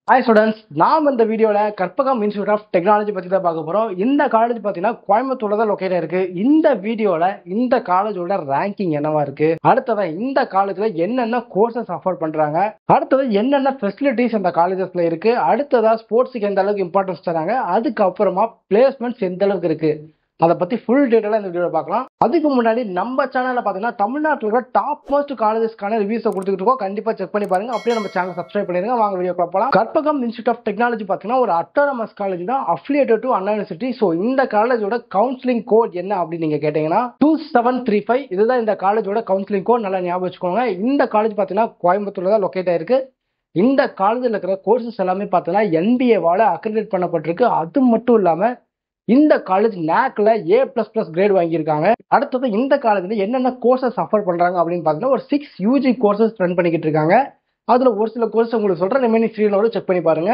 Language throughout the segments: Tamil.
Hi students, நாம் இந்த வீடியோல கற்பகம் இன்ஸ்டிடியூட் ஆஃப் டெக்னாலஜி பத்தி தான் பார்க்க போறோம். இந்த காலேஜ் பாத்தீங்கன்னா கோயம்புத்தூர்ல தான் லொகேட் இருக்கு. இந்த வீடியோல இந்த காலேஜோட ரேங்கிங் என்னவா இருக்கு, அடுத்தது இந்த காலேஜ்ல என்னென்ன கோர்சஸ் ஆஃபர் பண்றாங்க, அடுத்தது என்னென்ன ஃபெசிலிட்டிஸ் இந்த காலேஜஸ்ல இருக்கு, அடுத்ததா ஸ்போர்ட்ஸுக்கு எந்த அளவுக்கு இம்பார்ட்டன்ஸ் தராங்க, அதுக்கப்புறமா பிளேஸ்மெண்ட்ஸ் எந்த அளவுக்கு இருக்கு, அதை பத்தி ஃபுல் டீடைலா இந்த வீடியோல பார்க்கலாம். அதுக்கு முன்னாடி நம்ம சேனல்ல பாத்தீங்கன்னா தமிழ்நாட்டில் இருக்கிற டாப் மோஸ்ட் காலேஜஸ்க்கான ரிவ்யூஸ் கொடுத்துட்டு இருக்கோம். கண்டிப்பா செக் பண்ணி பாருங்க. அப்படியே நம்ம சேனல் சப்ஸ்கிரைப் பண்ணிருங்க. வாங்க வீடியோ பார்க்கலாம். கற்பகம் இன்ஸ்டிடியூட் ஆஃப் டெக்னாலஜி பாத்தீங்கன்னா ஒரு அட்டானமஸ் காலேஜ் தான், affiliated to Anna university. So இந்த காலேஜோட கவுன்சிலிங் கோட் என்ன அப்படின்னு நீங்க கேட்டீங்கன்னா 2735. இதுதான் இந்த காலேஜோட கவுன்சிலிங் கோட். நல்லா ஞாபகம் வச்சுக்கோங்க. இந்த காலேஜ் பாத்தீங்கன்னா கோயம்புத்தூர்ல தான் லொகேட் ஆயிருக்கு. இந்த காலேஜில் இருக்கிற கோர்சஸ் எல்லாமே பார்த்தீங்கன்னா NBA-வால அக்ரிடேட் பண்ணப்பட்டிருக்கு. அது மட்டும் இல்லாம இந்த காலேஜ் NACல A++ கிரேட் வாங்கியிருக்காங்க. அடுத்தது இந்த காலேஜ்ல என்னென்ன கோர்சஸ் ஆஃபர் பண்றாங்க அப்படின்னு பார்த்தீங்கன்னா ஒரு 6 UG கோர்சஸ் ரன் பண்ணிக்கிட்டு இருக்காங்க. அதுல ஒரு சில கோர்ஸ் உங்களுக்கு சொல்றேன், ரிமைனிங் ஸ்க்ரீனோட செக் பண்ணி பாருங்க.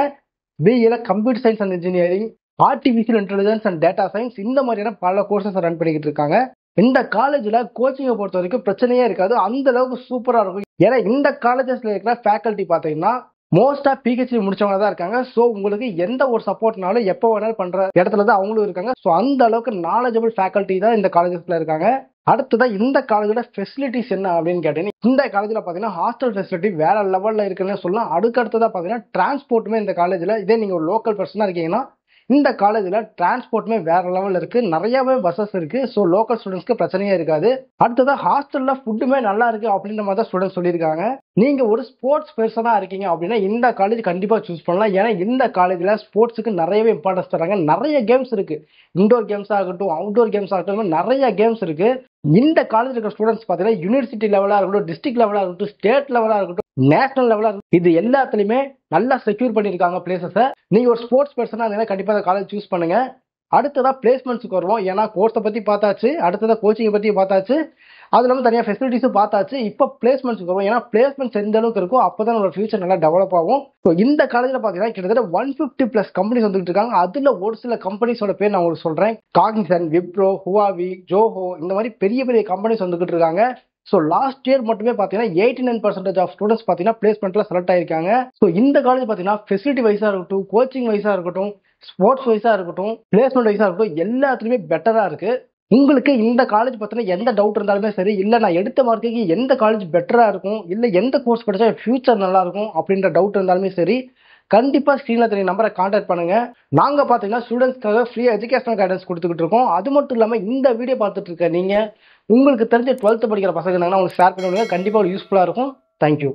BA computer science and engineering, artificial intelligence and data science, இந்த மாதிரியான பல கோர்சஸ் ரன் பண்ணிக்கிட்டு இருக்காங்க. இந்த காலேஜ்ல கோச்சிங்கை பொறுத்த வரைக்கும் பிரச்சனையே இருக்காது, அந்த அளவுக்கு சூப்பரா இருக்கும். ஏன்னா இந்த காலேஜஸ்ல இருக்கிற ஃபேக்கல்ட்டி பார்த்தீங்கன்னா மோஸ்டா PhD முடிச்சவங்க தான் இருக்காங்க. ஸோ உங்களுக்கு எந்த ஒரு சப்போர்ட்னாலும் எப்போ வேணாலும் பண்ற இடத்துல தான் அவங்களும் இருக்காங்க. ஸோ அந்த அளவுக்கு நாலேஜபிள் ஃபேக்கல்ட்டி தான் இந்த காலேஜஸ்ல இருக்காங்க. அடுத்ததான் இந்த காலேஜோட ஃபெசிலிட்டிஸ் என்ன அப்படின்னு கேட்டீங்கன்னா இந்த காலேஜில் பார்த்தீங்கன்னா ஹாஸ்டல் ஃபெசிலிட்டி வேற லெவலில் இருக்குன்னு சொல்லலாம். அடுத்ததாக பார்த்தீங்கன்னா டிரான்ஸ்போர்ட்டுமே இந்த காலேஜில், இதே நீங்கள் ஒரு லோக்கல் பர்சனாக இருக்கீங்கன்னா இந்த காலேஜில் டிரான்ஸ்போர்ட்டுமே வேற லெவலில் இருக்கு. நிறையவே பஸ்ஸஸ் இருக்கு. ஸோ லோக்கல் ஸ்டூடெண்ட்ஸ்க்கு பிரச்சனையே இருக்காது. அடுத்ததாக ஹாஸ்டல்ல ஃபுட்டுமே நல்லா இருக்கு அப்படின்ற மாதிரி தான் ஸ்டூடெண்ட்ஸ் சொல்லியிருக்காங்க. நீங்க ஒரு ஸ்போர்ட்ஸ் பர்சனா இருக்கீங்க அப்படின்னா இந்த காலேஜ் கண்டிப்பா சூஸ் பண்ணலாம். ஏன்னா இந்த காலேஜ்ல ஸ்போர்ட்ஸுக்கு நிறையவே இம்பார்ட்டன்ஸ் தராங்க. நிறைய கேம்ஸ் இருக்கு. இன்டோர் கேம்ஸ் ஆகட்டும், அவுட்டோர் கேம்ஸ் ஆகட்டும், நிறைய கேம்ஸ் இருக்கு. இந்த காலேஜ் இருக்கிற ஸ்டூடெண்ட்ஸ் பார்த்தீங்கன்னா யூனிவர்சிட்டி லெவலா இருக்கட்டும், டிஸ்ட்ரிக்ட் லெவலா இருக்கட்டும், ஸ்டேட் லெவலா இருக்கட்டும், நேஷனல் லெவலா இருக்கட்டும், இது எல்லாத்துலயுமே நல்லா செக்யூர் பண்ணியிருக்காங்க பிளேசஸை. நீங்க ஒரு ஸ்போர்ட்ஸ் பர்சனா இருந்தீங்கன்னா கண்டிப்பா இந்த காலேஜ் சூஸ் பண்ணுங்க. அடுத்ததா பிளேஸ்மெண்ட்ஸுக்கு வருவோம். ஏன்னா கோர்ஸை பத்தி பார்த்தாச்சு, அடுத்ததா கோச்சிங்கை பத்தி பார்த்தாச்சு, அது இல்லாமல் தனியாக ஃபெசிலிட்டிஸும் பார்த்தாச்சு. இப்போ பிளேஸ்மெண்ட்ஸுக்கு வரும். ஏன்னா பிளேஸ்மெண்ட்ஸ் எந்த அளவுக்கு இருக்கோ அப்போதான் உங்களோட ஃபியூச்சர் நல்லா டெவலப் ஆகும். ஸோ இந்த காலேஜில் பார்த்தீங்கன்னா கிட்டத்தட்ட 150+ கம்பெனிஸ் வந்துட்டு இருக்காங்க. அதில் ஒரு சில கம்பெனிஸோட பேர் நான் உங்களுக்கு சொல்றேன். காக்னிசன், விப்ரோ, ஹுவாவி, ஜோஹோ, இந்த மாதிரி பெரிய பெரிய கம்பெனிஸ் வந்துகிட்டு இருக்காங்க. ஸோ லாஸ்ட் இயர் மட்டுமே பார்த்தீங்கன்னா 89% ஆஃப் ஸ்டூடெண்ட்ஸ் பார்த்தீங்கன்னா பிளேஸ்மெண்ட்ல செலக்ட் ஆயிருக்காங்க. ஸோ இந்த காலேஜ் பார்த்தீங்கன்னா ஃபெசிலிட்டி வைஸா இருக்கட்டும், கோச்சிங் வைஸா இருக்கட்டும், ஸ்போர்ட்ஸ் வைஸா இருக்கட்டும், பிளேஸ்மெண்ட் வைஸா இருக்கட்டும், எல்லாத்துலயுமே பெட்டரா இருக்கு. உங்களுக்கு இந்த காலேஜ் பத்தின எந்த டவுட் இருந்தாலுமே சரி, இல்ல நான் எடுத்த மார்க்குக்கு எந்த காலேஜ் பெட்டரா இருக்கும், இல்ல எந்த கோர்ஸ் படிச்சா ஃபியூச்சர் நல்லா இருக்கும் அப்படின்ற டவுட் இருந்தாலுமே சரி, கண்டிப்பா ஸ்க்ரீன்ல தெரிய நம்பரை கான்டாக்ட் பண்ணுங்க. நாங்க பாத்தீங்கன்னா ஸ்டூடெண்ட்ஸ்க்காக ஃப்ரீ எஜுகேஷனல் கைடன்ஸ் கொடுத்துக்கிட்டு இருக்கோம். அது மட்டும் இல்லாம இந்த வீடியோ பார்த்துட்டு இருக்க நீங்க உங்களுக்கு தெரிஞ்ச 12th படிக்கிற பசங்க இருந்தாங்கன்னா உங்களுக்கு ஷேர் பண்ணுங்க. கண்டிப்பா யூஸ்ஃபுல்லா இருக்கும். தேங்க்யூ.